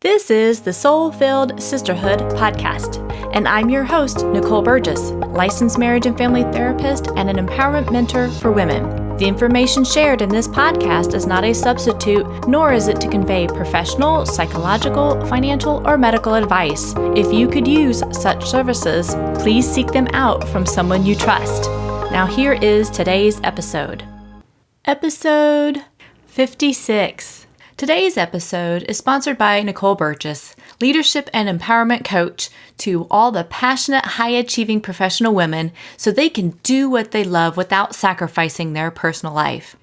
This is the Soul-Filled Sisterhood podcast, and I'm your host, Nicole Burgess, licensed marriage and family therapist and an empowerment mentor for women. The information shared in this podcast is not a substitute, nor is it to convey professional, psychological, financial, or medical advice. If you could use such services, please seek them out from someone you trust. Now here is today's episode. Episode 56. Today's episode is sponsored by Nicole Burgess, leadership and empowerment coach to all the passionate, high-achieving professional women so they can do what they love without sacrificing their personal life.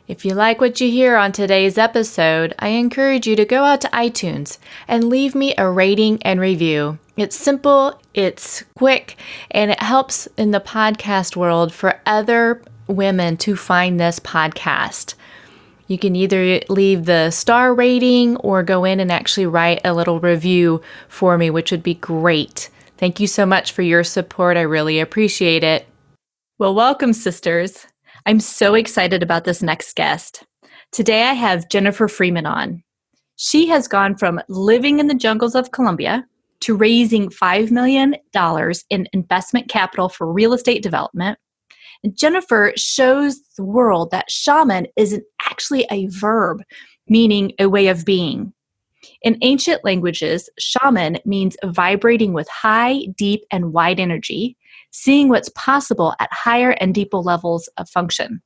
If you like what you hear on today's episode, I encourage you to go out to iTunes and leave me a rating and review. It's simple, it's quick, and it helps in the podcast world for other women to find this podcast. You can either leave the star rating or go in and actually write a little review for me, which would be great. Thank you so much for your support. I really appreciate it. Well, welcome, sisters. I'm so excited about this next guest. Today I have Jennifer Freeman on. She has gone from living in the jungles of Colombia to raising $5 million in investment capital for real estate development. And Jennifer shows the world that shaman isn't actually a verb, meaning a way of being. In ancient languages, shaman means vibrating with high, deep, and wide energy, seeing what's possible at higher and deeper levels of function.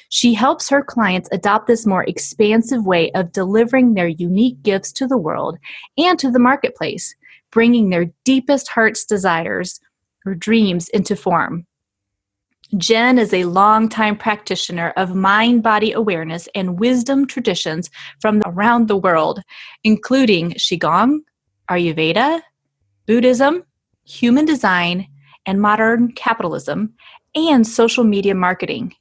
She helps her clients adopt this more expansive way of delivering their unique gifts to the world and to the marketplace, bringing their deepest heart's desires or dreams into form. Jen is a longtime practitioner of mind-body awareness and wisdom traditions from around the world, including Qigong, Ayurveda, Buddhism, human design, and modern capitalism, and social media marketing.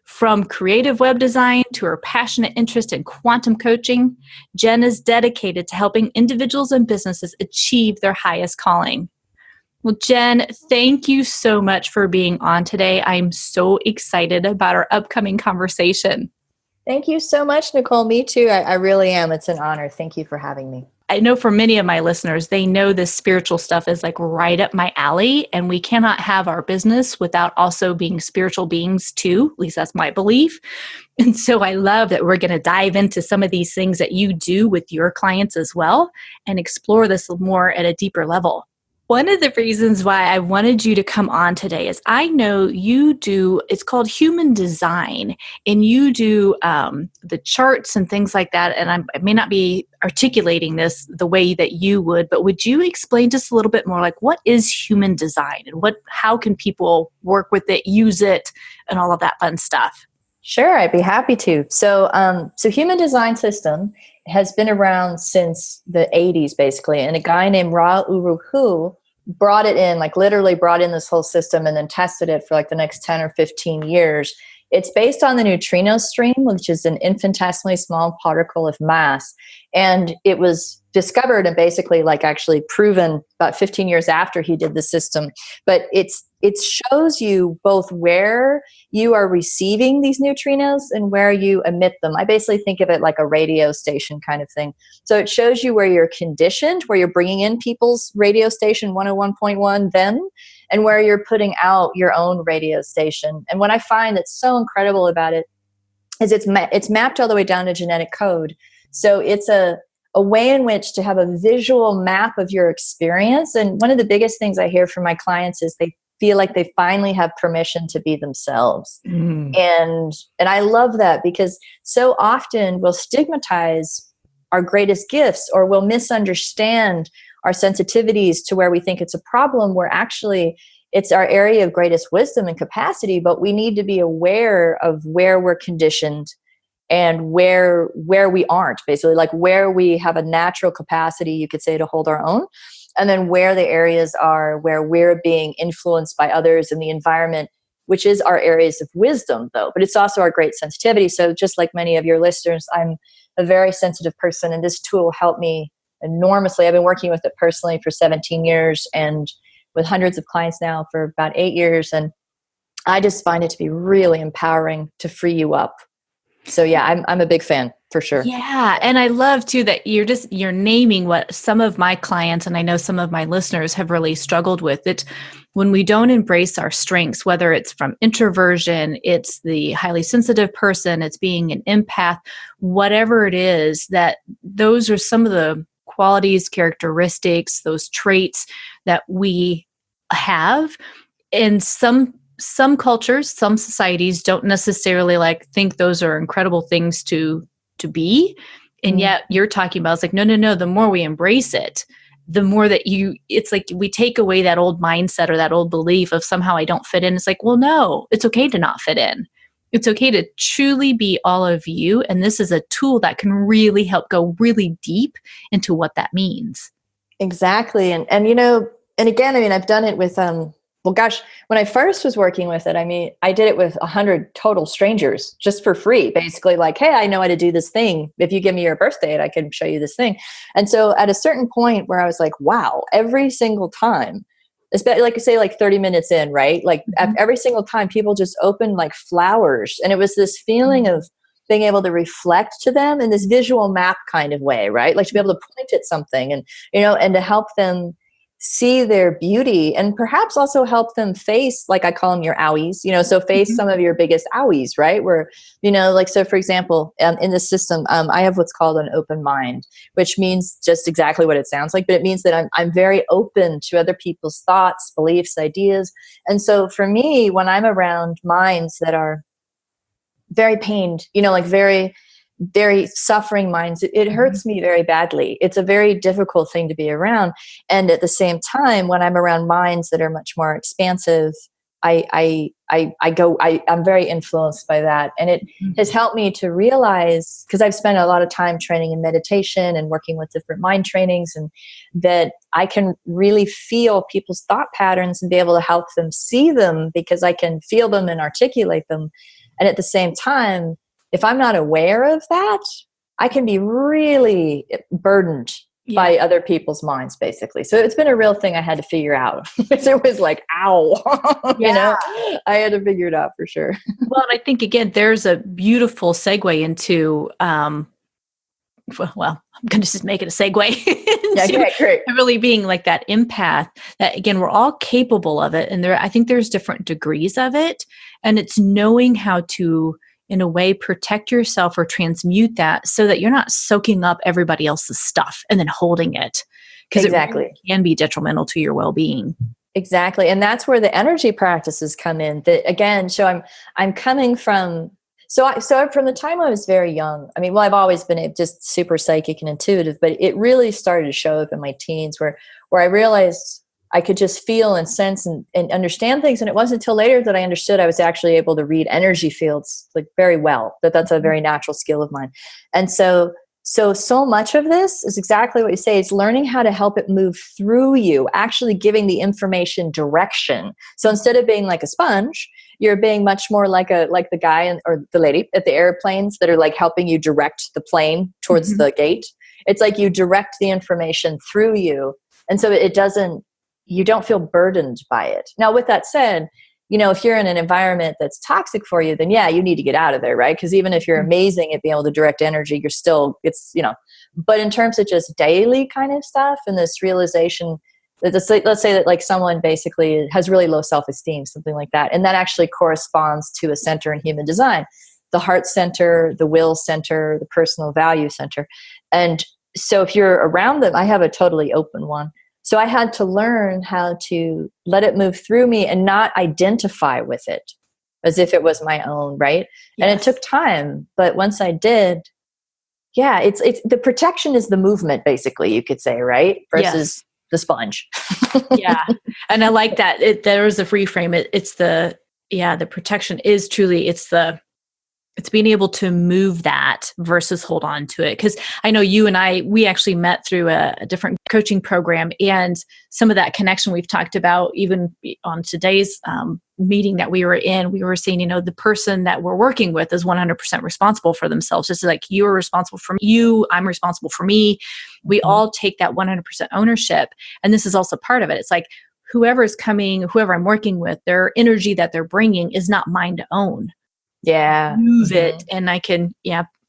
From creative web design to her passionate interest in quantum coaching, Jen is dedicated to helping individuals and businesses achieve their highest calling. Well, Jen, thank you so much for being on today. I'm so excited about our upcoming conversation. Thank you so much, Nicole. Me too. I really am. It's an honor. Thank you for having me. I know for many of my listeners, they know this spiritual stuff is like right up my alley, and we cannot have our business without also being spiritual beings too. At least that's my belief. And so I love that we're going to dive into some of these things that you do with your clients as well and explore this more at a deeper level. One of the reasons why I wanted you to come on today is I know you do, it's called human design, and you do the charts and things like that. And I may not be articulating this the way that you would, but would you explain just a little bit more like what is human design and how can people work with it, use it, and all of that fun stuff? Sure, I'd be happy to. So human design system has been around since the 80s, basically. And a guy named Ra Uru Hu brought it in, like literally brought in this whole system and then tested it for like the next 10 or 15 years. It's based on the neutrino stream, which is an infinitesimally small particle of mass. And it was discovered and basically like actually proven about 15 years after he did the system. But it shows you both where you are receiving these neutrinos and where you emit them. I basically think of it like a radio station kind of thing. So it shows you where you're conditioned, where you're bringing in people's radio station 101.1 then, and where you're putting out your own radio station. And what I find that's so incredible about it is it's mapped all the way down to genetic code. So it's a way in which to have a visual map of your experience. And one of the biggest things I hear from my clients is they feel like they finally have permission to be themselves. And I love that because so often we'll stigmatize our greatest gifts or we'll misunderstand our sensitivities to where we think it's a problem, where actually it's our area of greatest wisdom and capacity, but we need to be aware of where we're conditioned and where we aren't, basically, like where we have a natural capacity, you could say, to hold our own, and then where the areas are where we're being influenced by others in the environment, which is our areas of wisdom, though. But it's also our great sensitivity. So just like many of your listeners, I'm a very sensitive person, and this tool helped me enormously. I've been working with it personally for 17 years and with hundreds of clients now for about 8 years. And I just find it to be really empowering to free you up. So yeah, I'm a big fan. for sure. Yeah. And I love too that you're naming what some of my clients, and I know some of my listeners have really struggled with it. When we don't embrace our strengths, whether it's from introversion, it's the highly sensitive person, it's being an empath, whatever it is, that those are some of the qualities, characteristics, those traits that we have. And some cultures, some societies don't necessarily think those are incredible things to be. And yet you're talking about, it's like, no, the more we embrace it, the more that it's like we take away that old mindset or that old belief of somehow I don't fit in. It's like, well, no, it's okay to not fit in. It's okay to truly be all of you. And this is a tool that can really help go really deep into what that means. Exactly. And again, I've done it with, well, gosh, when I first was working with it, I did it with 100 total strangers just for free, basically hey, I know how to do this thing. If you give me your birth date, I can show you this thing. And so at a certain point where I was like, wow, every single time, especially say 30 minutes in, right? Every single time people just opened like flowers. And it was this feeling of being able to reflect to them in this visual map kind of way, right? Like to be able to point at something and, and to help them see their beauty and perhaps also help them face, like I call them your owies, so face some of your biggest owies, right? Where, so for example, in this system, I have what's called an open mind, which means just exactly what it sounds like, but it means that I'm very open to other people's thoughts, beliefs, ideas. And so for me, when I'm around minds that are very pained, very, very suffering minds, it hurts me very badly. It's a very difficult thing to be around. And at the same time, when I'm around minds that are much more expansive, I'm very influenced by that. And it has helped me to realize, because I've spent a lot of time training in meditation and working with different mind trainings, and that I can really feel people's thought patterns and be able to help them see them because I can feel them and articulate them. And at the same time, if I'm not aware of that, I can be really burdened by other people's minds, basically. So it's been a real thing I had to figure out. It was like, ow, I had to figure it out for sure. Well, and I think, again, there's a beautiful segue into, I'm going to just make it a segue. Great. Really being like that empath, that again, we're all capable of it. And I think there's different degrees of it. And it's knowing how to, in a way, protect yourself or transmute that so that you're not soaking up everybody else's stuff and then holding it. Because it really can be detrimental to your well-being. Exactly. And that's where the energy practices come in. That again, so I'm coming from, so from the time I was very young, I've always been just super psychic and intuitive, but it really started to show up in my teens where I realized I could just feel and sense and understand things. And it wasn't until later that I understood I was actually able to read energy fields very well, that's a very natural skill of mine. And so much of this is exactly what you say. It's learning how to help it move through you, actually giving the information direction. So instead of being like a sponge, you're being much more like the guy or the lady at the airplanes that are helping you direct the plane towards the gate. It's like you direct the information through you. And so you don't feel burdened by it. Now, with that said, if you're in an environment that's toxic for you, then you need to get out of there, right? Because even if you're amazing at being able to direct energy, but in terms of just daily kind of stuff and this realization, let's say that someone basically has really low self-esteem, something like that. And that actually corresponds to a center in human design, the heart center, the will center, the personal value center. And so if you're around them, I have a totally open one. So I had to learn how to let it move through me and not identify with it as if it was my own, right? Yes. And it took time, but once I did, it's the protection is the movement, basically, you could say, right? Versus the sponge. Yeah. And I like that. There is a reframe. It's the protection is truly, it's being able to move that versus hold on to it. Because I know you and we actually met through a different coaching program, and some of that connection we've talked about even on today's meeting that we were in, we were saying, the person that we're working with is 100% responsible for themselves. Just like you are responsible for you, I'm responsible for me. We all take that 100% ownership. And this is also part of it. It's like whoever I'm working with, their energy that they're bringing is not mine to own. Yeah. Move it. And I can,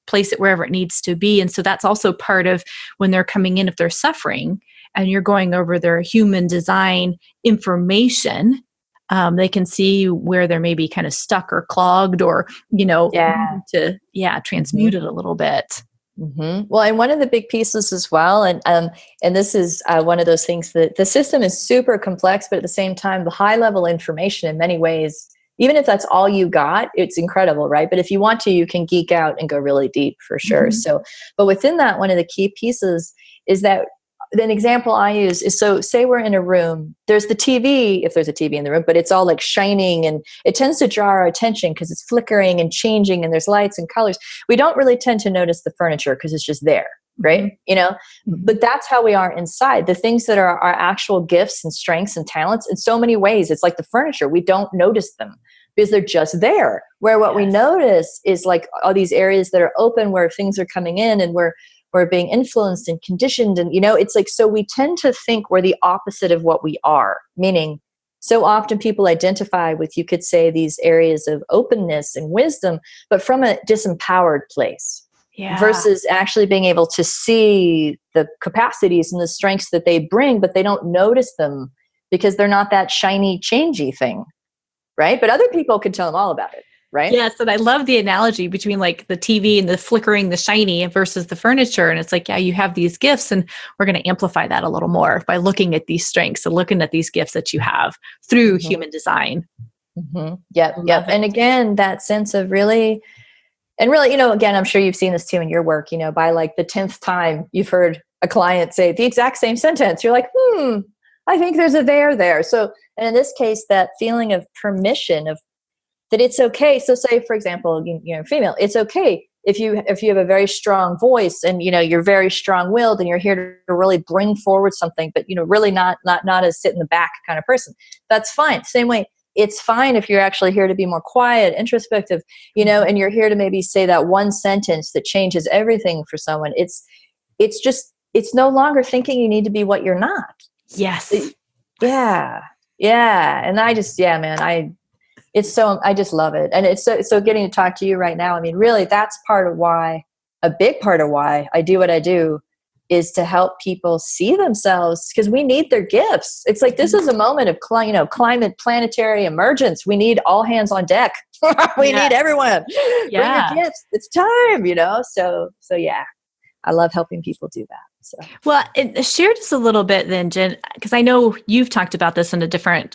place it wherever it needs to be. And so that's also part of when they're coming in, if they're suffering and you're going over their human design information, they can see where they're maybe kind of stuck or clogged or, transmute it a little bit. Mm-hmm. Well, and one of the big pieces as well, and this is one of those things that the system is super complex, but at the same time, the high level information in many ways, even if that's all you got, it's incredible, right? But if you want to, you can geek out and go really deep for sure. So, but within that, one of the key pieces is that an example I use is, so say we're in a room, there's the TV, if there's a TV in the room, but it's all like shining and it tends to draw our attention because it's flickering and changing and there's lights and colors. We don't really tend to notice the furniture because it's just there, right? But that's how we are inside. The things that are our actual gifts and strengths and talents, in so many ways, it's like the furniture. We don't notice them because they're just there. Where what we notice is like all these areas that are open where things are coming in and we're being influenced and conditioned. And, it's like, so we tend to think we're the opposite of what we are, meaning so often people identify with, you could say, these areas of openness and wisdom, but from a disempowered place versus actually being able to see the capacities and the strengths that they bring, but they don't notice them because they're not that shiny, changey thing, right? But other people can tell them all about it. Right? Yes. And I love the analogy between like the TV and the flickering, the shiny versus the furniture. And it's like, you have these gifts and we're going to amplify that a little more by looking at these strengths and looking at these gifts that you have through human design. Yep. And again, that sense of really, again, I'm sure you've seen this too in your work, by like the 10th time you've heard a client say the exact same sentence, you're like, I think there's a there. So, and in this case, that feeling of permission of, that it's okay. So say, for example, you're female, it's okay if you have a very strong voice and, you're very strong-willed and you're here to really bring forward something, but, really not a sit in the back kind of person. That's fine. Same way, it's fine if you're actually here to be more quiet, introspective, and you're here to maybe say that one sentence that changes everything for someone. It's no longer thinking you need to be what you're not. Yes. Yeah. And I just, I just love it. And it's so getting to talk to you right now. I mean, really, that's a big part of why I do what I do is to help people see themselves, because we need their gifts. It's like, this is a moment of climate planetary emergence. We need all hands on deck. We need everyone. Bring your gifts. It's time, So yeah, I love helping people do that. So. Well, share just a little bit then, Jen, because I know you've talked about this in a different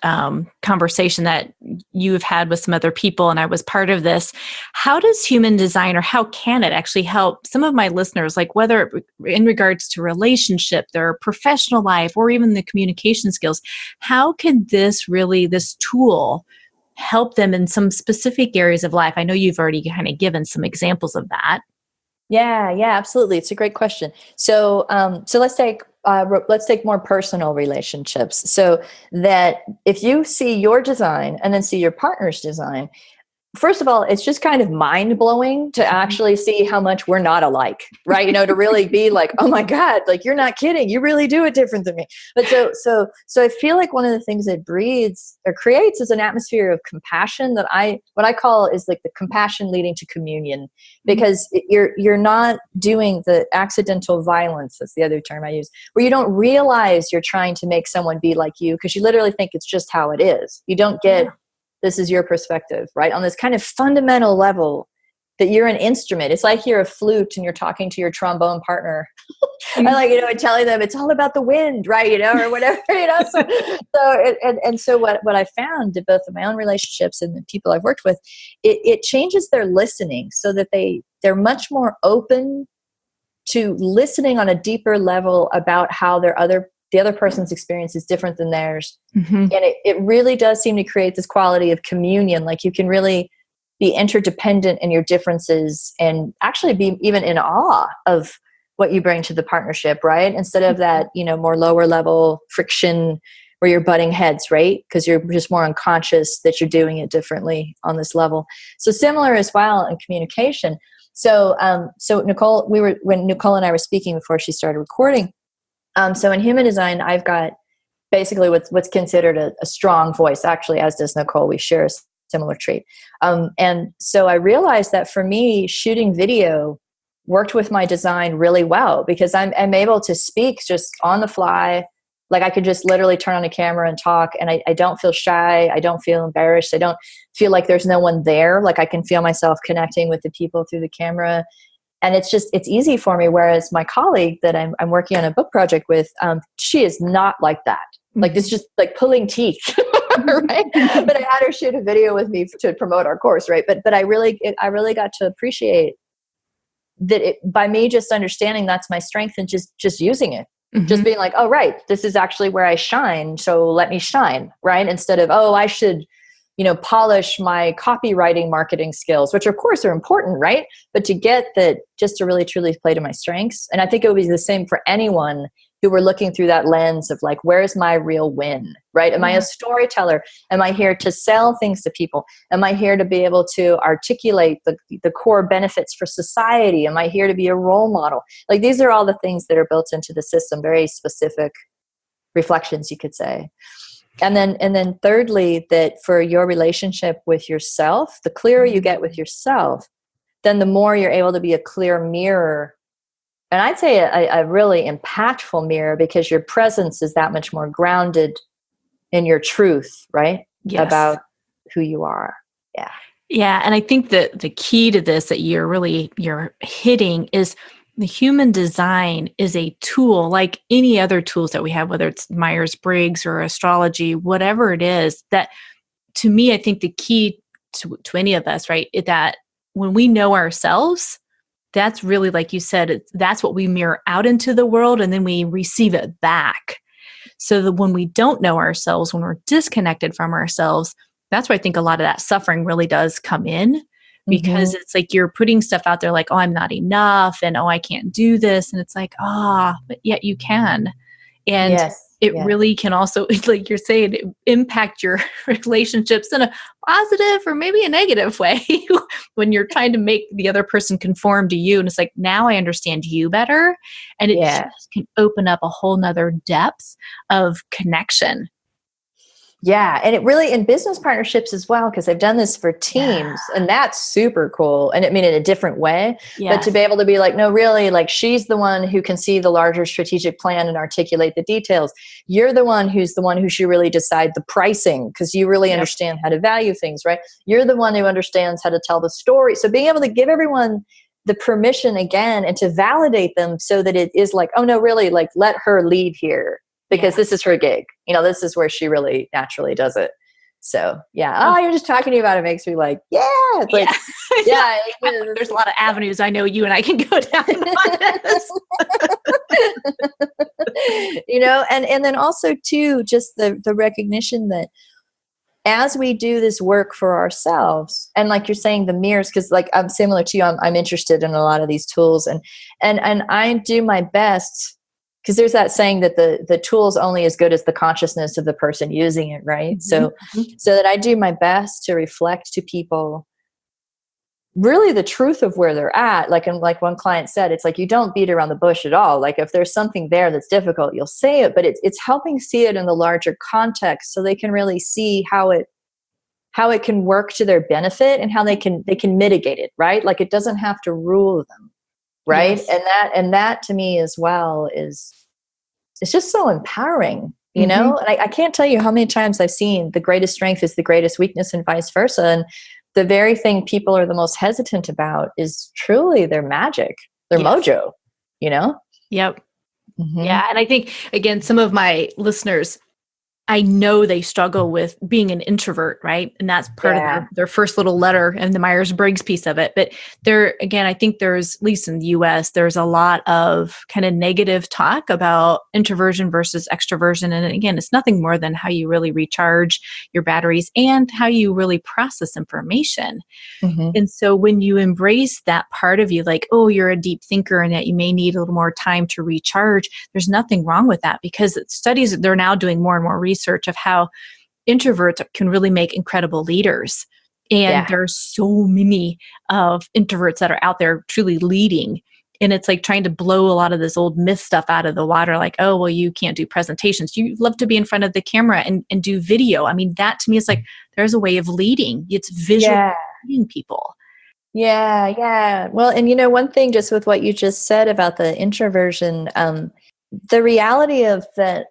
conversation that you've had with some other people, and I was part of this. How does human design, or how can it actually help some of my listeners, like whether in regards to relationship, their professional life, or even the communication skills, how can this tool help them in some specific areas of life? I know you've already kind of given some examples of that. Yeah, absolutely. It's a great question. So, let's take more personal relationships. So that if you see your design and then see your partner's design, first of all, it's just kind of mind blowing to actually see how much we're not alike, right? To really be like, oh my God, like you're not kidding. You really do it different than me. But so I feel like one of the things it breeds or creates is an atmosphere of compassion that what I call is like the compassion leading to communion, because you're not doing the accidental violence. That's the other term I use, where you don't realize you're trying to make someone be like you because you literally think it's just how it is. You don't get this is your perspective, right? On this kind of fundamental level that you're an instrument. It's like you're a flute and you're talking to your trombone partner. And and telling them it's all about the wind, right? Or whatever, So what I found in both of my own relationships and the people I've worked with, it changes their listening so that they're much more open to listening on a deeper level about how the other person's experience is different than theirs. And it really does seem to create this quality of communion. Like you can really be interdependent in your differences and actually be even in awe of what you bring to the partnership, right? Instead of that, more lower level friction where you're butting heads, right? Because you're just more unconscious that you're doing it differently on this level. So similar as well in communication. So Nicole, when Nicole and I were speaking before she started recording, so in human design, I've got basically what's considered a strong voice, actually, as does Nicole. We share a similar trait. And so I realized that for me, shooting video worked with my design really well, because I'm able to speak just on the fly. Like I could just literally turn on a camera and talk, and I don't feel shy. I don't feel embarrassed. I don't feel like there's no one there. Like I can feel myself connecting with the people through the camera. And it's easy for me. Whereas my colleague that I'm working on a book project with, she is not like that. Like it's just like pulling teeth, right? But I had her shoot a video with me to promote our course, right? But I really got to appreciate that by me just understanding that's my strength and just using it. Just being like, oh, right, this is actually where I shine. So let me shine, right? Instead of, oh, I should, polish my copywriting marketing skills, which of course are important, right? But to get that, just to really truly play to my strengths. And I think it would be the same for anyone who were looking through that lens of like, where's my real win, right? Am I a storyteller? Am I here to sell things to people? Am I here to be able to articulate the core benefits for society? Am I here to be a role model? Like these are all the things that are built into the system, very specific reflections, you could say. And then thirdly, that for your relationship with yourself, the clearer you get with yourself, then the more you're able to be a clear mirror. And I'd say a really impactful mirror, because your presence is that much more grounded in your truth, right? Yes. About who you are. Yeah. Yeah. And I think that the key to this that you're hitting is the human design is a tool like any other tools that we have, whether it's Myers-Briggs or astrology, whatever it is. That to me, I think the key to any of us, right, is that when we know ourselves, that's really, like you said, that's what we mirror out into the world, and then we receive it back. So that when we don't know ourselves, when we're disconnected from ourselves, that's where I think a lot of that suffering really does come in, because it's like you're putting stuff out there like, oh, I'm not enough, and oh, I can't do this. And it's like, but yet you can. And it really can also, like you're saying, impact your relationships in a positive or maybe a negative way when you're trying to make the other person conform to you. And it's like, now I understand you better. And it just can open up a whole nother depth of connection. Yeah. And it really, in business partnerships as well, because I've done this for teams, and that's super cool. And I mean, in a different way, but to be able to be like, no, really, like she's the one who can see the larger strategic plan and articulate the details. You're the one who should really decide the pricing, because you really understand how to value things, right? You're the one who understands how to tell the story. So being able to give everyone the permission again and to validate them so that it is like, oh no, really, like let her lead here. Because this is her gig. This is where she really naturally does it. So, you're just talking to you about it makes me like, It's like, there's a lot of avenues I know you and I can go down on this. And then also too, just the recognition that as we do this work for ourselves, and like you're saying, the mirrors, because like I'm similar to you, I'm interested in a lot of these tools, and I do my best. Because there's that saying that the tool is only as good as the consciousness of the person using it, right? So that I do my best to reflect to people really the truth of where they're at. Like one client said, it's like you don't beat around the bush at all. Like if there's something there that's difficult, you'll say it, but it's helping see it in the larger context, so they can really see how it can work to their benefit and how they can mitigate it, right? Like it doesn't have to rule them. Right. Yes. And that to me as well it's just so empowering, And I can't tell you how many times I've seen the greatest strength is the greatest weakness and vice versa. And the very thing people are the most hesitant about is truly their magic, their mojo, Yep. Yeah. And I think, again, some of my listeners, I know they struggle with being an introvert, right? And that's part of their first little letter and the Myers-Briggs piece of it. But I think there's, at least in the US, there's a lot of kind of negative talk about introversion versus extroversion. And again, it's nothing more than how you really recharge your batteries and how you really process information. And so when you embrace that part of you, like, oh, you're a deep thinker and that you may need a little more time to recharge, there's nothing wrong with that, because studies, they're now doing more and more research of how introverts can really make incredible leaders. And there's so many of introverts that are out there truly leading. And it's like trying to blow a lot of this old myth stuff out of the water. Like, oh, well, you can't do presentations. You love to be in front of the camera and do video. I mean, that to me is like, there's a way of leading. It's visual leading people. Yeah. Well, and one thing just with what you just said about the introversion, the reality of that,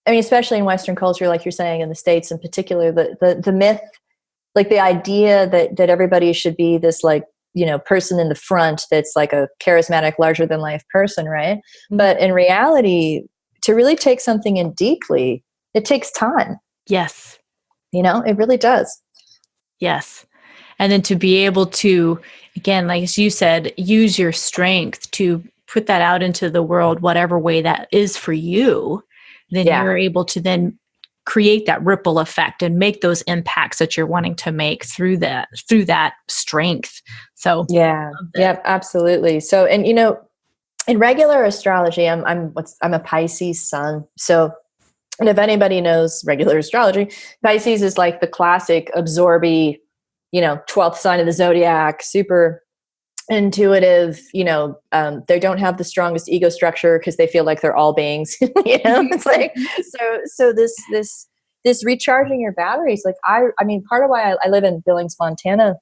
I mean, especially in Western culture, like you're saying, in the States in particular, the myth, like the idea that everybody should be this like, person in the front that's like a charismatic, larger than life person, right? Mm-hmm. But in reality, to really take something in deeply, it takes time. Yes. It really does. Yes. And then to be able to, again, like as you said, use your strength to put that out into the world, whatever way that is for you, then you're able to then create that ripple effect and make those impacts that you're wanting to make through that strength. So absolutely. So, and in regular astrology, I'm a Pisces sun. So, and if anybody knows regular astrology, Pisces is like the classic absorby, 12th sign of the zodiac, super intuitive. They don't have the strongest ego structure because they feel like they're all beings. It's like so this recharging your batteries. Like I mean, part of why I live in Billings, Montana.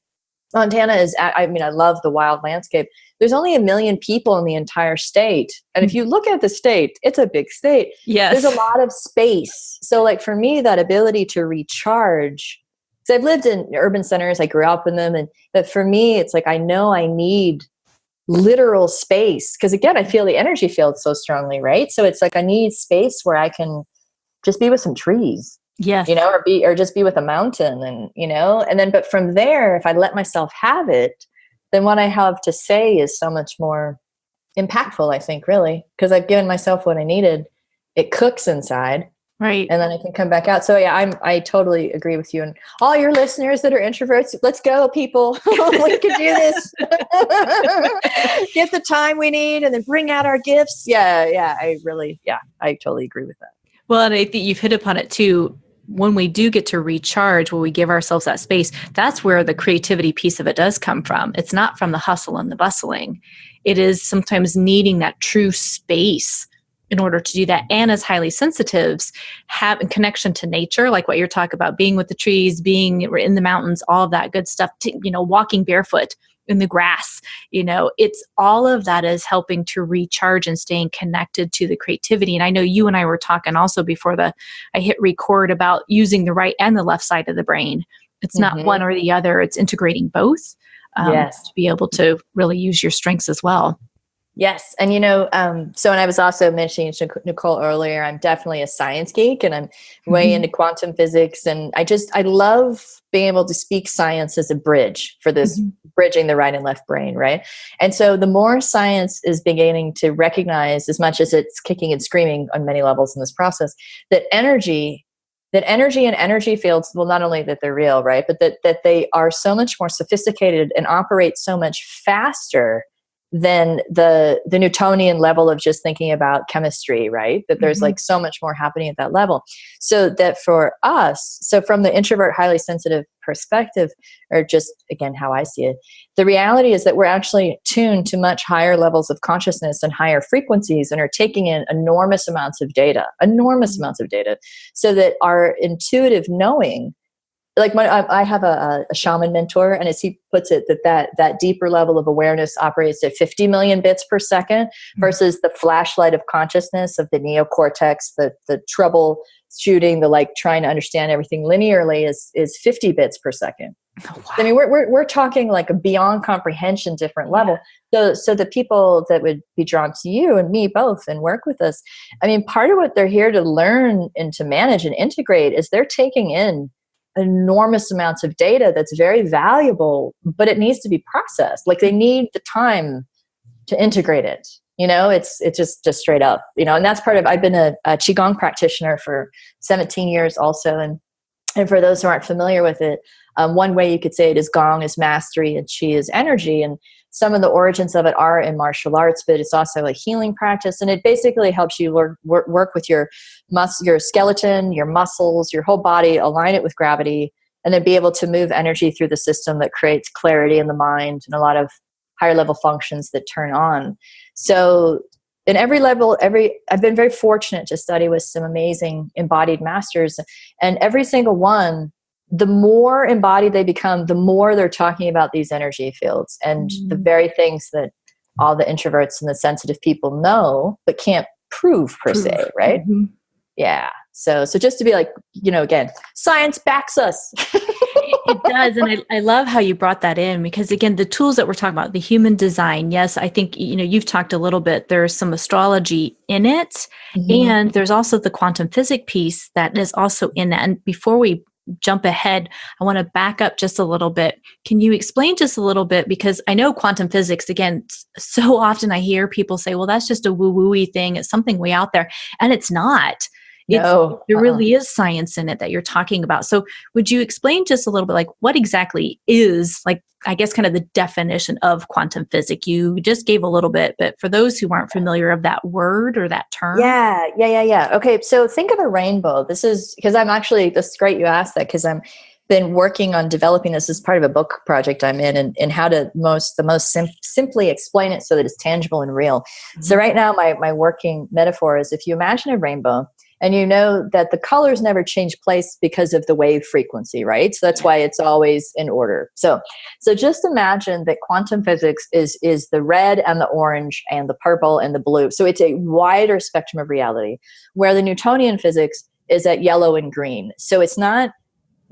Montana is, I love the wild landscape. There's only 1 million people in the entire state. And if you look at the state, it's a big state. Yes. There's a lot of space. So like for me, that ability to recharge, because I've lived in urban centers, I grew up in them. But for me, it's like, I know I need literal space. Because again, I feel the energy field so strongly, right? So it's like, I need space where I can just be with some trees. Yes. Or just be with a mountain and then, but from there, if I let myself have it, then what I have to say is so much more impactful, I think, really, because I've given myself what I needed. It cooks inside. Right. And then I can come back out. So I totally agree with you. And all your listeners that are introverts, let's go, people. We can do this. Get the time we need and then bring out our gifts. I totally agree with that. Well, and I think you've hit upon it too. When we do get to recharge, when we give ourselves that space, that's where the creativity piece of it does come from. It's not from the hustle and the bustling. It is sometimes needing that true space in order to do that. And as highly sensitives, have a connection to nature, like what you're talking about, being with the trees, being in the mountains, all of that good stuff, walking barefoot in the grass, it's all of that is helping to recharge and staying connected to the creativity. And I know you and I were talking also before I hit record about using the right and the left side of the brain. It's not one or the other, it's integrating both to be able to really use your strengths as well. Yes. And, so, and I was also mentioning to Nicole earlier, I'm definitely a science geek and I'm way into quantum physics. And I love being able to speak science as a bridge for this bridging the right and left brain. Right. And so the more science is beginning to recognize, as much as it's kicking and screaming on many levels in this process, that energy and energy fields, well, not only that they're real, right, but that they are so much more sophisticated and operate so much faster than the Newtonian level of just thinking about chemistry, right? That there's like so much more happening at that level. So that for us, so from the introvert, highly sensitive perspective, or just again, how I see it, the reality is that we're actually tuned to much higher levels of consciousness and higher frequencies and are taking in enormous amounts of data, so that our intuitive knowing, like I have a shaman mentor, and as he puts it, that deeper level of awareness operates at 50 million bits per second versus the flashlight of consciousness of the neocortex, the troubleshooting, the like trying to understand everything linearly is 50 bits per second. Oh, wow. I mean, we're talking like a beyond comprehension different level. So the people that would be drawn to you and me both and work with us, I mean, part of what they're here to learn and to manage and integrate is they're taking in enormous amounts of data that's very valuable, but it needs to be processed. Like they need the time to integrate it. It's just straight up, and that's part of, I've been a Qigong practitioner for 17 years also. And for those who aren't familiar with it, one way you could say it is Gong is mastery and Qi is energy. And some of the origins of it are in martial arts, but it's also a healing practice. And it basically helps you work with your skeleton, your muscles, your whole body, align it with gravity, and then be able to move energy through the system that creates clarity in the mind and a lot of higher level functions that turn on. So in every level, I've been very fortunate to study with some amazing embodied masters, and every single one the more embodied they become, the more they're talking about these energy fields and the very things that all the introverts and the sensitive people know, but can't prove per se, right? Mm-hmm. Yeah. So just to be like, again, science backs us. It does. And I love how you brought that in, because again, the tools that we're talking about, the human design, yes, I think, you've talked a little bit, there's some astrology in it, and there's also the quantum physics piece that is also in that. And before we jump ahead, I want to back up just a little bit. Can you explain just a little bit? Because I know quantum physics, again, so often I hear people say, well, that's just a woo-woo-y thing. It's something way out there. And it's not. No. There really is science in it that you're talking about. So would you explain just a little bit, like what exactly is, like, I guess, kind of the definition of quantum physics? You just gave a little bit, but for those who aren't familiar of that word or that term. Yeah. Okay. So think of a rainbow. This is because this is great you asked that, because I'm been working on developing this as part of a book project I'm in, and how to simply explain it so that it's tangible and real. Mm-hmm. So right now, my working metaphor is, if you imagine a rainbow, and you know that the colors never change place because of the wave frequency, right? So that's why it's always in order. So just imagine that quantum physics is the red and the orange and the purple and the blue. So it's a wider spectrum of reality, where the Newtonian physics is at yellow and green. So it's not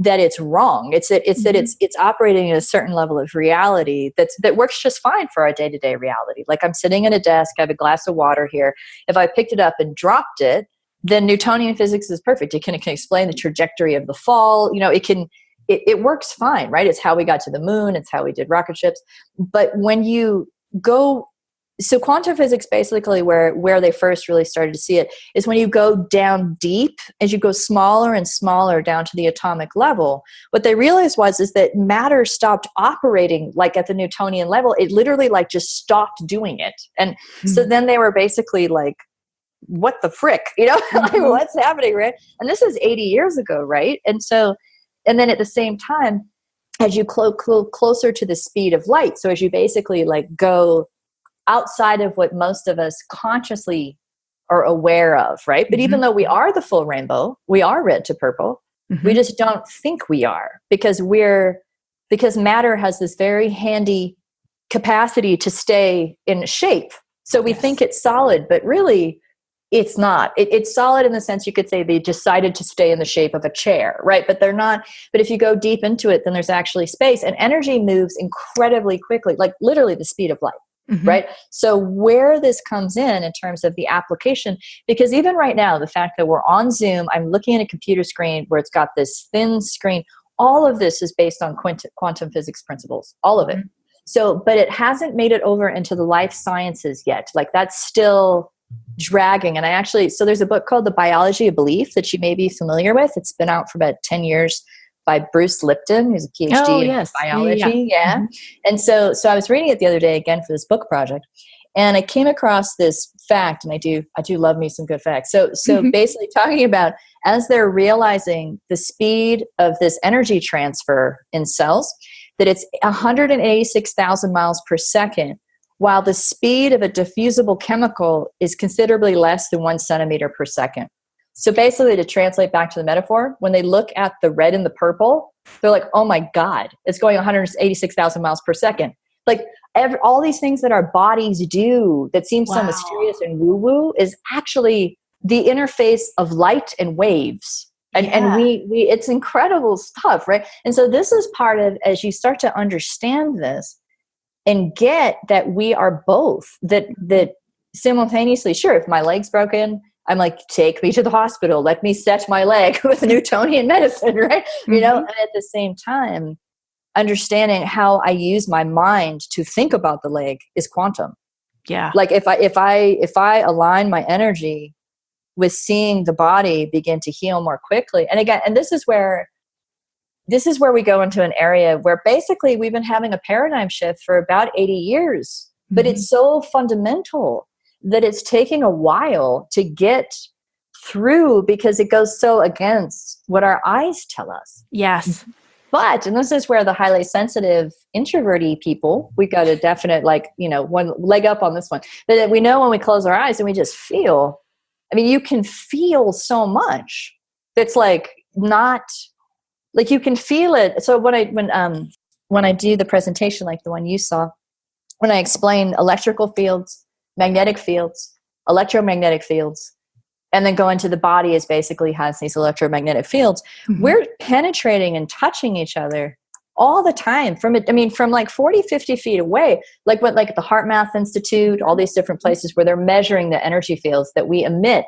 that it's wrong. It's that it's operating at a certain level of reality that works just fine for our day-to-day reality. Like, I'm sitting at a desk, I have a glass of water here. If I picked it up and dropped it, then Newtonian physics is perfect. It can explain the trajectory of the fall. It works fine, right? It's how we got to the moon. It's how we did rocket ships. But when you go, so quantum physics, basically where they first really started to see it, is when you go down deep, as you go smaller and smaller down to the atomic level. What they realized is that matter stopped operating like at the Newtonian level. It literally just stopped doing it. And so then they were basically like, what the frick, like, what's happening, right? And this is 80 years ago, right? And then at the same time, as you closer to the speed of light, so as you basically go outside of what most of us consciously are aware of, right? But even though we are the full rainbow, we are red to purple, we just don't think we are, because matter has this very handy capacity to stay in shape. So we think it's solid, but really, it's not. It's solid in the sense you could say they decided to stay in the shape of a chair, right? But they're not. But if you go deep into it, then there's actually space, and energy moves incredibly quickly, like literally the speed of light, right? So where this comes in terms of the application, because even right now, the fact that we're on Zoom, I'm looking at a computer screen where it's got this thin screen, all of this is based on quantum physics principles, all of it. So, but it hasn't made it over into the life sciences yet. Like, that's still dragging. And so there's a book called The Biology of Belief that you may be familiar with. It's been out for about 10 years by Bruce Lipton, who's a PhD in biology. Yeah. And so I was reading it the other day again for this book project, and I came across this fact, and I do love me some good facts. So basically talking about, as they're realizing the speed of this energy transfer in cells, that it's 186,000 miles per second, while the speed of a diffusible chemical is considerably less than 1 centimeter per second. So basically, to translate back to the metaphor, when they look at the red and the purple, they're like, oh my God, it's going 186,000 miles per second. Like, all these things that our bodies do that seem so mysterious and woo-woo is actually the interface of light and waves. And we it's incredible stuff, right? And so this is part of, as you start to understand this, and get that we are both, that simultaneously, sure, if my leg's broken, I'm like, take me to the hospital, let me set my leg with Newtonian medicine, right? And at the same time, understanding how I use my mind to think about the leg is quantum. Yeah. Like, if I align my energy with seeing the body begin to heal more quickly, and again, and this is where we go into an area where basically we've been having a paradigm shift for about 80 years, but it's so fundamental that it's taking a while to get through, because it goes so against what our eyes tell us. Yes. But, and this is where the highly sensitive introverty people, we got a definite, one leg up on this one, but we know when we close our eyes and we just feel, I mean, you can feel so much that's not like you can feel it. So when I do the presentation, like the one you saw, when I explain electrical fields, magnetic fields, electromagnetic fields, and then go into the body is basically has these electromagnetic fields. Mm-hmm. We're penetrating and touching each other all the time from like 40, 50 feet away, like the HeartMath Institute, all these different places where they're measuring the energy fields that we emit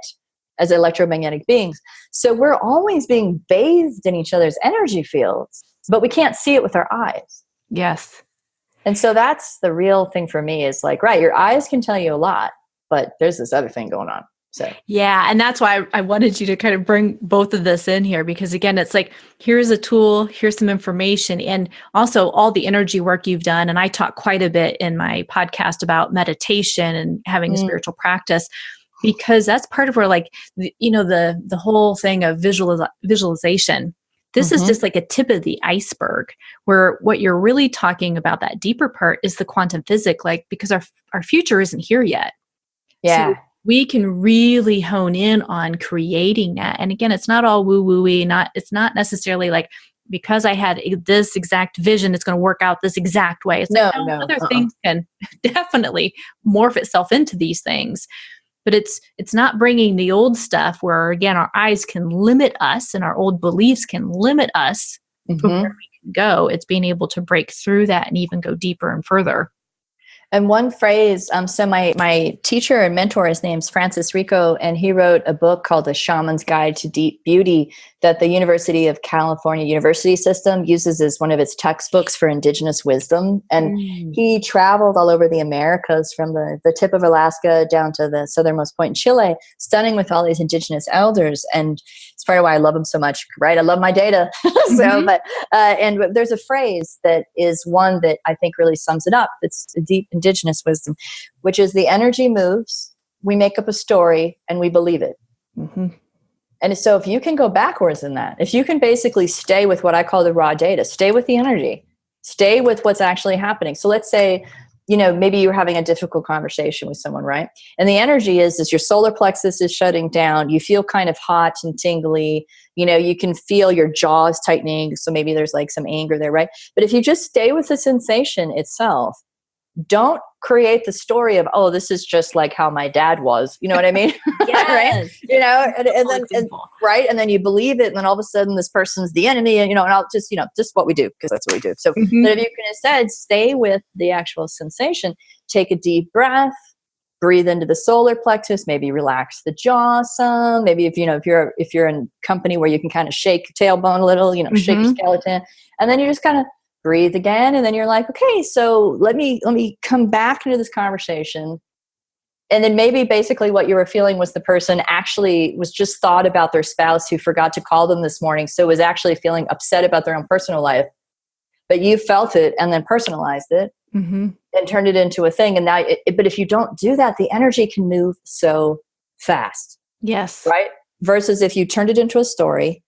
as electromagnetic beings. So we're always being bathed in each other's energy fields, but we can't see it with our eyes. Yes. And so that's the real thing for me is like, right, your eyes can tell you a lot, but there's this other thing going on. So yeah. And that's why I wanted you to kind of bring both of this in here, because again, it's like, here's a tool, here's some information, and also all the energy work you've done. And I talk quite a bit in my podcast about meditation and having a spiritual practice, because that's part of where like, the whole thing of visualization. This is just like a tip of the iceberg, where what you're really talking about, that deeper part, is the quantum physics, like, because our future isn't here yet. Yeah. So we can really hone in on creating that. And again, it's not all woo-woo-y, it's not necessarily like, because I had this exact vision, it's going to work out this exact way. It's other things can definitely morph itself into these things. But it's not bringing the old stuff where, again, our eyes can limit us and our old beliefs can limit us to where we can go. It's being able to break through that and even go deeper and further. And one phrase, so my teacher and mentor, his name's Francis Rico, and he wrote a book called The Shaman's Guide to Deep Beauty that the University of California University System uses as one of its textbooks for indigenous wisdom. And he traveled all over the Americas, from the tip of Alaska down to the southernmost point in Chile, studying with all these indigenous elders. And it's part of why I love him so much, right? I love my data. And there's a phrase that is one that I think really sums it up. It's a deep indigenous wisdom, which is the energy moves, we make up a story, and we believe it. Mm-hmm. And so if you can go backwards in that, if you can basically stay with what I call the raw data, stay with the energy, stay with what's actually happening. So let's say, maybe you're having a difficult conversation with someone, right? And the energy is your solar plexus is shutting down. You feel kind of hot and tingly. You can feel your jaws tightening. So maybe there's like some anger there, right? But if you just stay with the sensation itself, don't create the story of, oh, this is just like how my dad was. You know what I mean? Yes. Right? Right. And then you believe it. And then all of a sudden this person's the enemy, and I'll just what we do, because that's what we do. So but if you can instead stay with the actual sensation, take a deep breath, breathe into the solar plexus, maybe relax the jaw some, maybe if you're in company where you can kind of shake your tailbone a little, shake your skeleton, and then you just kind of breathe again. And then you're like, okay, so let me come back into this conversation. And then maybe basically what you were feeling was the person actually was just thought about their spouse who forgot to call them this morning. So was actually feeling upset about their own personal life, but you felt it and then personalized it and turned it into a thing. And now, but if you don't do that, the energy can move so fast. Yes. Right. Versus if you turned it into a story,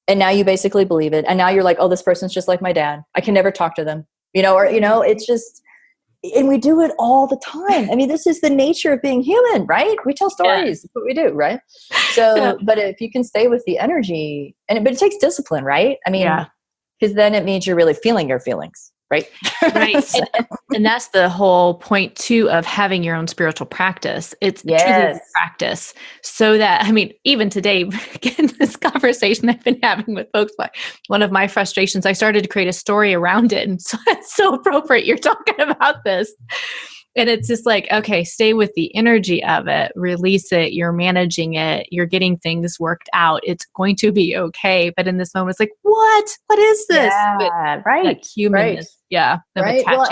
and now you basically believe it. And now you're like, oh, this person's just like my dad. I can never talk to them, it's just, and we do it all the time. I mean, this is the nature of being human, right? We tell stories. That's what we do, right? So, but if you can stay with the energy, but it takes discipline, right? I mean, because then it means you're really feeling your feelings, right? Right. And that's the whole point too of having your own spiritual practice. It's truly a practice, so that, even today, again, this conversation I've been having with folks, one of my frustrations, I started to create a story around it. And so it's so appropriate you're talking about this. And it's just like, okay, stay with the energy of it, release it, you're managing it, you're getting things worked out. It's going to be okay. But in this moment, it's like, what is this? Yeah, right. Humanness. Yeah. Right. Well,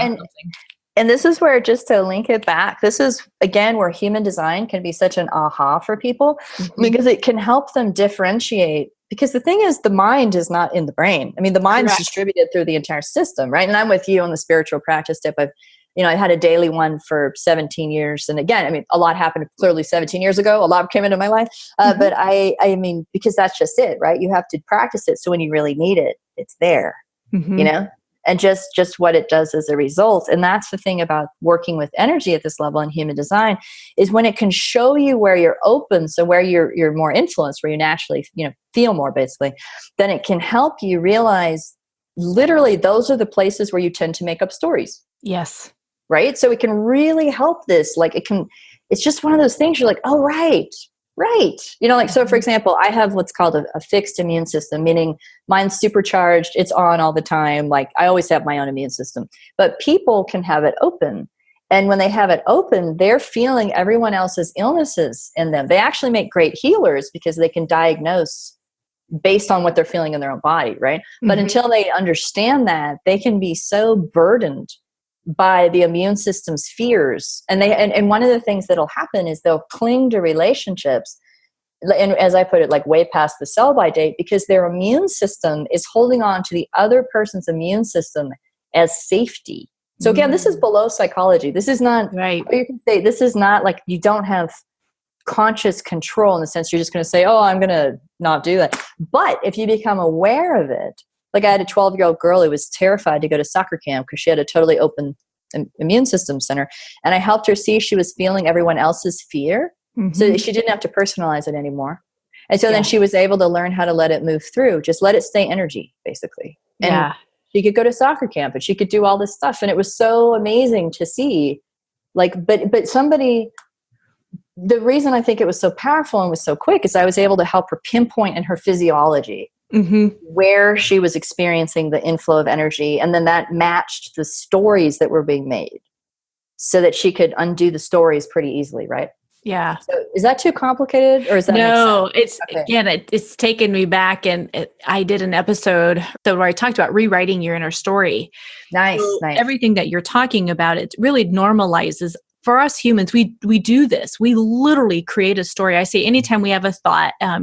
and this is where, just to link it back, this is, again, where human design can be such an aha for people, because it can help them differentiate. Because the thing is, the mind is not in the brain. The mind is distributed through the entire system, right? And I'm with you on the spiritual practice tip. I had a daily one for 17 years. And again, a lot happened clearly 17 years ago. A lot came into my life. But because that's just it, right? You have to practice it. So when you really need it, it's there, and just what it does as a result. And that's the thing about working with energy at this level in human design, is when it can show you where you're open, so where you're more influenced, where you naturally feel more, basically, then it can help you realize literally those are the places where you tend to make up stories. Yes. Right? So it can really help this. Like it's just one of those things you're like, oh, right. Like, so for example, I have what's called a fixed immune system, meaning mine's supercharged. It's on all the time. Like, I always have my own immune system, but people can have it open. And when they have it open, they're feeling everyone else's illnesses in them. They actually make great healers because they can diagnose based on what they're feeling in their own body. Right. Mm-hmm. But until they understand that, they can be so burdened by the immune system's fears. And one of the things that'll happen is they'll cling to relationships, and as I put it, like way past the sell-by date, because their immune system is holding on to the other person's immune system as safety. So again, this is below psychology. This is not, right. Or you can say this is not like you don't have conscious control in the sense you're just going to say, oh, I'm going to not do that. But if you become aware of it, like I had a 12-year-old girl who was terrified to go to soccer camp because she had a totally open immune system center. And I helped her see she was feeling everyone else's fear. Mm-hmm. So that she didn't have to personalize it anymore. And so then she was able to learn how to let it move through. Just let it stay energy, basically. And she could go to soccer camp and she could do all this stuff. And it was so amazing to see. Like, but somebody, the reason I think it was so powerful and was so quick is I was able to help her pinpoint in her physiology where she was experiencing the inflow of energy. And then that matched the stories that were being made so that she could undo the stories pretty easily, right? Yeah. So is that too complicated, or is that no? It's again, it's taken me back, and I did an episode where I talked about rewriting your inner story. Nice. Everything that you're talking about, it really normalizes. For us humans, we do this. We literally create a story. I say anytime we have a thought, I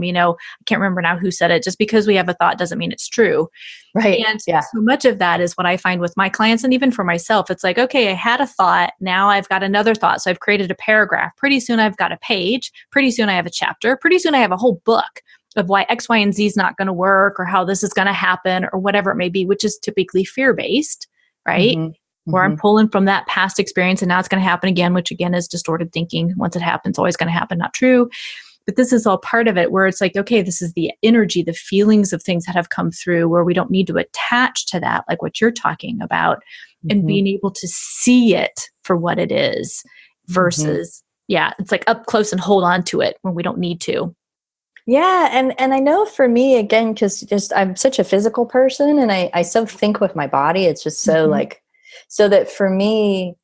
can't remember now who said it, just because we have a thought doesn't mean it's true. Right. And so much of that is what I find with my clients, and even for myself. It's like, okay, I had a thought. Now I've got another thought. So I've created a paragraph. Pretty soon I've got a page. Pretty soon I have a chapter. Pretty soon I have a whole book of why X, Y, and Z is not going to work, or how this is going to happen, or whatever it may be, which is typically fear-based, right? Mm-hmm. Where I'm pulling from that past experience, and now it's going to happen again, which again is distorted thinking. Once it happens, always going to happen. Not true. But this is all part of it, where it's like, okay, this is the energy, the feelings of things that have come through, where we don't need to attach to that, like what you're talking about, and being able to see it for what it is versus, it's like up close and hold on to it when we don't need to. Yeah. And I know for me, again, because just I'm such a physical person, and I so think with my body. It's just so so that for me,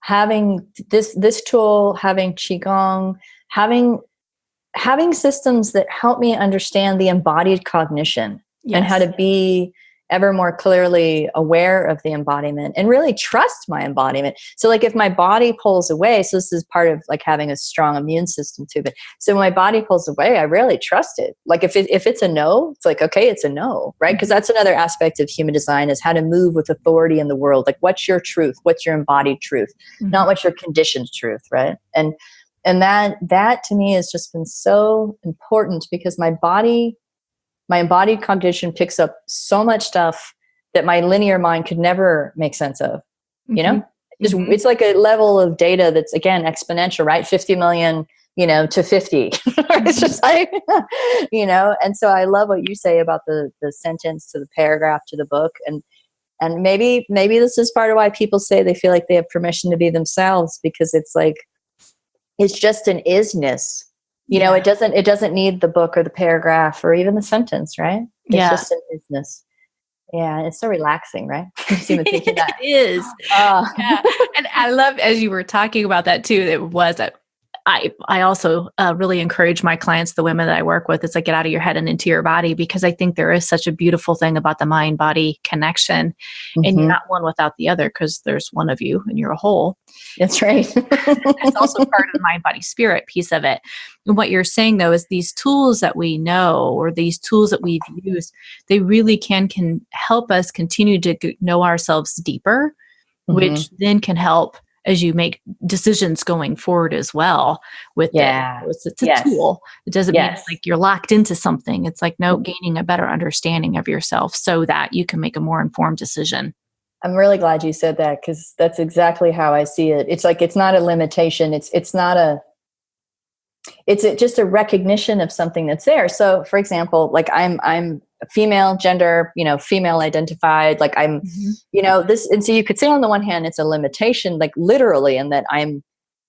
having this tool, having Qigong, having systems that help me understand the embodied cognition and how to be ever more clearly aware of the embodiment and really trust my embodiment. So like if my body pulls away, so this is part of like having a strong immune system too, but so when my body pulls away, I really trust it. Like if it's a no, it's like, okay, it's a no, right? Because that's another aspect of human design, is how to move with authority in the world. Like what's your truth? What's your embodied truth? Not what's your conditioned truth, right? And that to me has just been so important, because my embodied cognition picks up so much stuff that my linear mind could never make sense of, It's like a level of data that's, again, exponential, right? 50 million, to 50. It's just like, and so I love what you say about the sentence to the paragraph to the book. And maybe this is part of why people say they feel like they have permission to be themselves, because it's like, it's just an isness. It doesn't need the book or the paragraph or even the sentence, right? It's just an isness. Yeah, it's so relaxing, right? Even thinking that. It is. And I love, as you were talking about that too, it was that I also really encourage my clients, the women that I work with, it's like, get out of your head and into your body, because I think there is such a beautiful thing about the mind-body connection, and you're not one without the other, because there's one of you and you're a whole. That's right. It's also part of the mind-body-spirit piece of it. And what you're saying, though, is these tools that we know, or these tools that we've used, they really can help us continue to know ourselves deeper, which then can help as you make decisions going forward as well with it. It's a tool. It doesn't mean it's like you're locked into something. It's like, no, gaining a better understanding of yourself so that you can make a more informed decision. I'm really glad you said that, because that's exactly how I see it. It's like, it's not a limitation. It's not just a recognition of something that's there. So for example, like I'm a female gender, female identified, like I'm, this. And so you could say on the one hand, it's a limitation, like literally, and that I'm,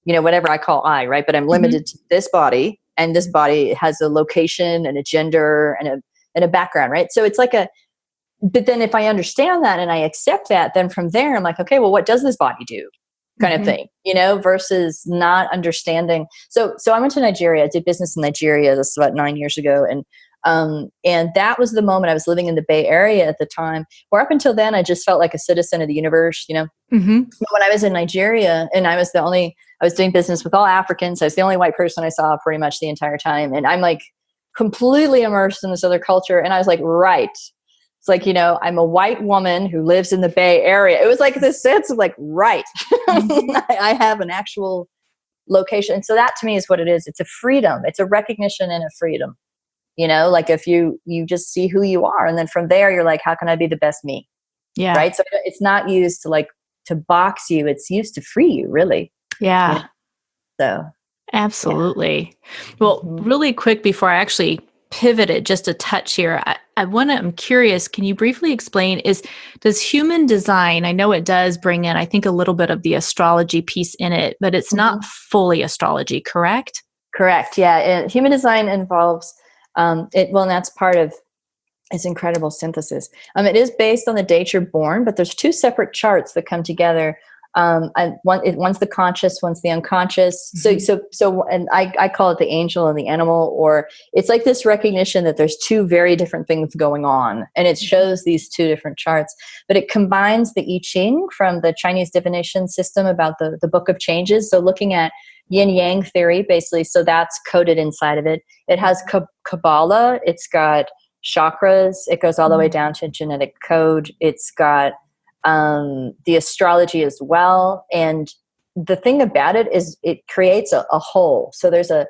whatever I call I, right. But I'm limited to this body, and this body has a location and a gender and a background. Right. So it's like but then if I understand that and I accept that, then from there, I'm like, okay, well, what does this body do? Kind of thing, versus not understanding. So I went to Nigeria. I did business in Nigeria. This was about 9 years ago. And that was the moment. I was living in the Bay Area at the time, where up until then, I just felt like a citizen of the universe, But when I was in Nigeria, and I was doing business with all Africans. I was the only white person I saw pretty much the entire time. And I'm like completely immersed in this other culture. And I was like, right. It's like, I'm a white woman who lives in the Bay Area. It was like this sense of like, right. I have an actual location. And so that to me is what it is. It's a freedom. It's a recognition and a freedom. Like if you just see who you are. And then from there, you're like, how can I be the best me? Yeah. Right. So it's not used to box you. It's used to free you, really. Yeah. So. Absolutely. Yeah. Well, really quick before I actually pivoted just a touch here, I'm curious, can you briefly explain, does human design, I know it does bring in, I think, a little bit of the astrology piece in it, but it's not fully astrology, correct? Correct. Yeah. And human design involves, and that's part of its incredible synthesis. It is based on the date you're born, but there's two separate charts that come together. One's the conscious, one's the unconscious. So, and I call it the angel and the animal, or it's like this recognition that there's two very different things going on, and it shows these two different charts, but it combines the I Ching from the Chinese divination system about the book of changes. So looking at yin yang theory, basically. So that's coded inside of it. It has Kabbalah. It's got chakras. It goes all the way down to genetic code. It's got the astrology as well. And the thing about it is it creates a whole. So there's a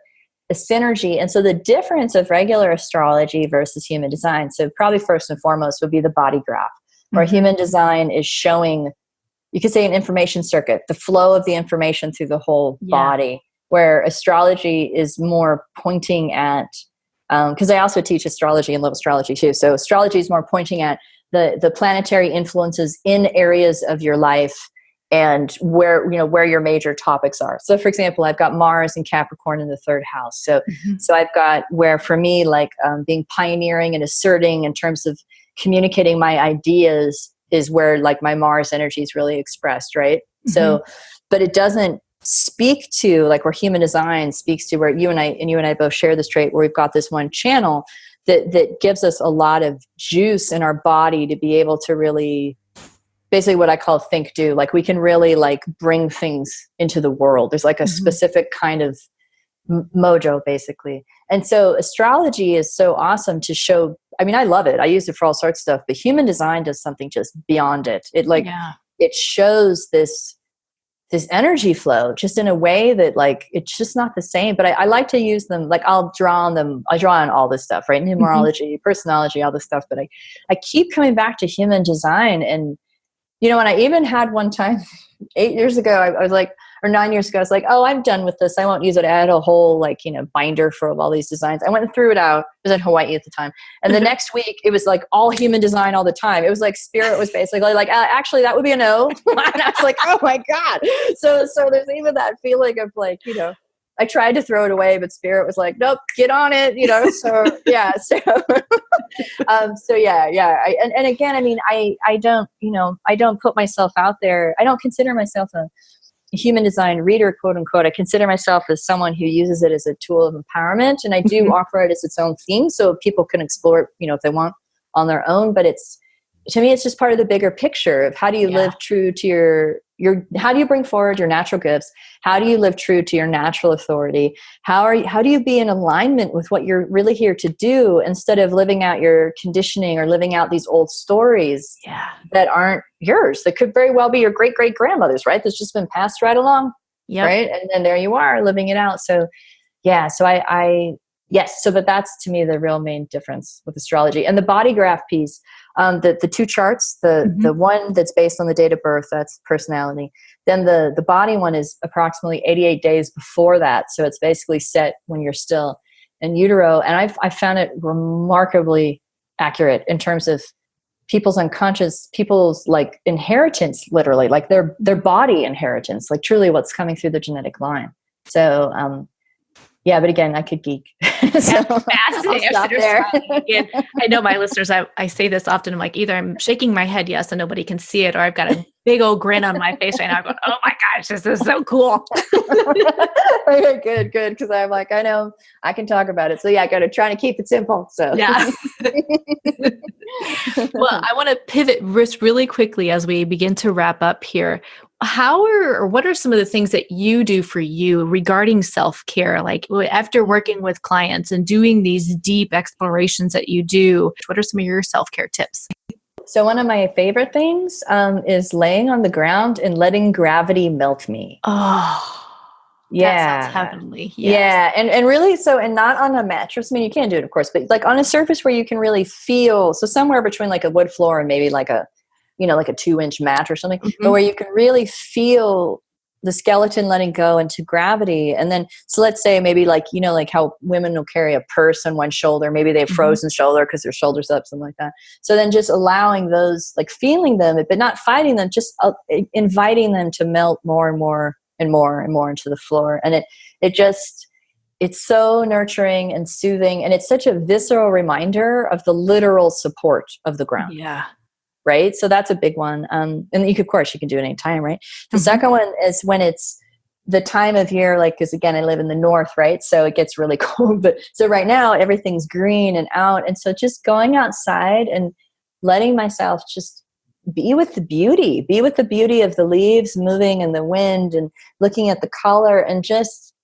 synergy. And so the difference of regular astrology versus human design, so probably first and foremost would be the body graph, where human design is showing, you could say, an information circuit, the flow of the information through the whole body, where astrology is more pointing at, because I also teach astrology and love astrology too. So astrology is more pointing at the planetary influences in areas of your life and where your major topics are. So for example, I've got Mars and Capricorn in the third house. So I've got where for me, like being pioneering and asserting in terms of communicating my ideas is where like my Mars energy is really expressed. Right. So, but it doesn't speak to like where human design speaks to, where you and I both share this trait, where we've got this one channel that gives us a lot of juice in our body to be able to really, basically what I call think do. Like we can really like bring things into the world. There's like a specific kind of mojo basically. And so astrology is so awesome to show. I mean, I love it. I use it for all sorts of stuff, but human design does something just beyond it. It shows this energy flow just in a way that like, it's just not the same, but I like to use them. Like I'll draw on them. I draw on all this stuff, right? Numerology, personality, all this stuff. But I keep coming back to human design. And, and I even had one time 8 years ago, I was like, or 9 years ago, I was like, oh, I'm done with this. I won't use it. I had a whole binder for all these designs. I went and threw it out. I was in Hawaii at the time. And the next week it was like all human design all the time. It was like spirit was basically like, actually that would be a no. And I was like, oh my God. So there's even that feeling of like, I tried to throw it away, but spirit was like, nope, get on it. So yeah. So yeah. And again, I mean, I don't put myself out there. I don't consider myself a human design reader, quote unquote. I consider myself as someone who uses it as a tool of empowerment, and I do offer it as its own theme, so people can explore it, if they want on their own. But to me, it's just part of the bigger picture of how do you live true to your how do you bring forward your natural gifts? How do you live true to your natural authority? How do you be in alignment with what you're really here to do, instead of living out your conditioning or living out these old stories that aren't yours, that could very well be your great great grandmother's, right? That's just been passed right along, right? And then there you are living it out. So yeah, so I Yes. So, but that's to me the real main difference with astrology. And the body graph piece, the two charts, the one that's based on the date of birth, that's personality. Then the body one is approximately 88 days before that. So it's basically set when you're still in utero. And I found it remarkably accurate in terms of people's unconscious, people's like inheritance, literally, like their body inheritance, like truly what's coming through the genetic line. So, yeah, but again, I could geek. So fascinating. I know my listeners, I say this often. I'm like, either I'm shaking my head yes and nobody can see it, or I've got a big old grin on my face right now. I'm going, oh my gosh, this is so cool. Good. Because I'm like, I know I can talk about it. So yeah, I got to try to keep it simple. So yeah. Well, I want to pivot really quickly as we begin to wrap up here. What are some of the things that you do for you regarding self-care? Like after working with clients and doing these deep explorations that you do, what are some of your self-care tips? So one of my favorite things is laying on the ground and letting gravity melt me. Oh, yeah. That sounds heavenly. Yes. Yeah. And really, and not on a mattress. I mean, you can do it, of course, but like on a surface where you can really feel, so somewhere between like a wood floor and maybe like a 2-inch mat or something, but where you can really feel the skeleton letting go into gravity. And then, so let's say maybe like, like how women will carry a purse on one shoulder, maybe they have frozen shoulder because their shoulder's up, something like that. So then just allowing those, like feeling them, but not fighting them, just inviting them to melt more and more and more and more into the floor. And it's so nurturing and soothing. And it's such a visceral reminder of the literal support of the ground. Yeah. Right. So that's a big one. And of course you can do it anytime, right? The second one is when it's the time of year, like, cause again, I live in the north, right? So it gets really cold, but so right now everything's green and out. And so just going outside and letting myself just be with the beauty of the leaves moving in the wind and looking at the color and just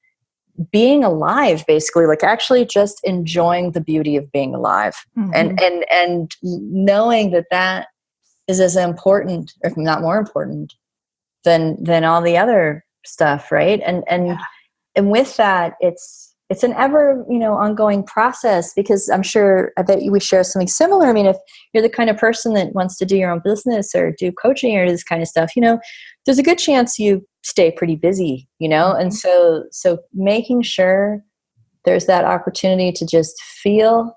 being alive, basically, like actually just enjoying the beauty of being alive and knowing that is as important, if not more important, than all the other stuff, right? And with that, it's an ever ongoing process, because I bet we share something similar. I mean, if you're the kind of person that wants to do your own business or do coaching or this kind of stuff, there's a good chance you stay pretty busy, and so making sure there's that opportunity to just feel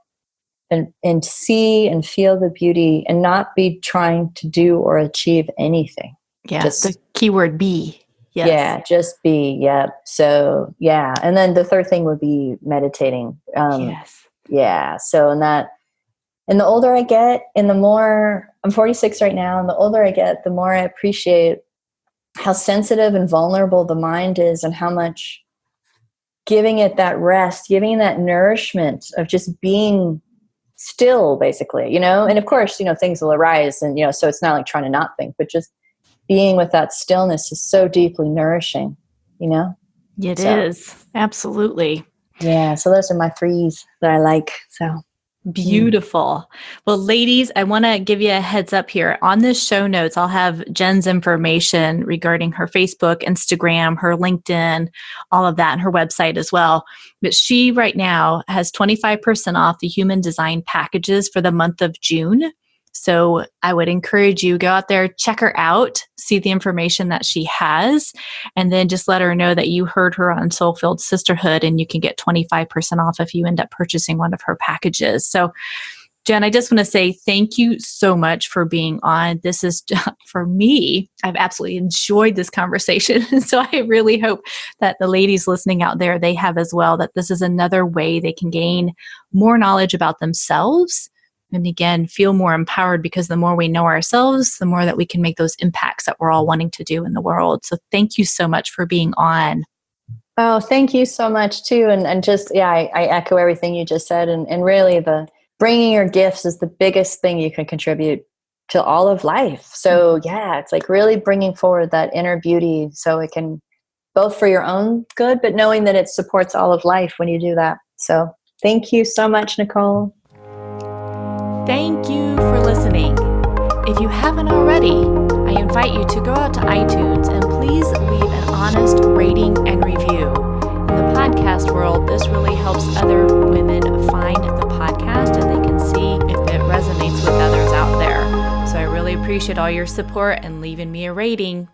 and see and feel the beauty and not be trying to do or achieve anything. Yeah. Just the keyword be. Yes. Yeah. Just be. Yeah. So yeah. And then the third thing would be meditating. Yes. Yeah. So and the older I get and the more, I'm 46 right now, and the older I get, the more I appreciate how sensitive and vulnerable the mind is and how much giving it that rest, giving that nourishment of just being still, basically, and of course, things will arise, and so it's not like trying to not think, but just being with that stillness is so deeply nourishing. It is absolutely. Yeah. So those are my threes that I like. So beautiful. Well, ladies, I want to give you a heads up here. On this show notes, I'll have Jen's information regarding her Facebook, Instagram, her LinkedIn, all of that, and her website as well. But she right now has 25% off the human design packages for the month of June. So I would encourage you, go out there, check her out, see the information that she has, and then just let her know that you heard her on Soul-Filled Sisterhood, and you can get 25% off if you end up purchasing one of her packages. So Jen, I just want to say thank you so much for being on. This is, for me, I've absolutely enjoyed this conversation. So I really hope that the ladies listening out there, they have as well, that this is another way they can gain more knowledge about themselves. And again, feel more empowered, because the more we know ourselves, the more that we can make those impacts that we're all wanting to do in the world. So thank you so much for being on. Oh, thank you so much too. And just, I echo everything you just said. And really the bringing your gifts is the biggest thing you can contribute to all of life. So it's like really bringing forward that inner beauty so it can, both for your own good, but knowing that it supports all of life when you do that. So thank you so much, Nicole. Thank you for listening. If you haven't already, I invite you to go out to iTunes and please leave an honest rating and review. In the podcast world, this really helps other women appreciate all your support and leaving me a rating.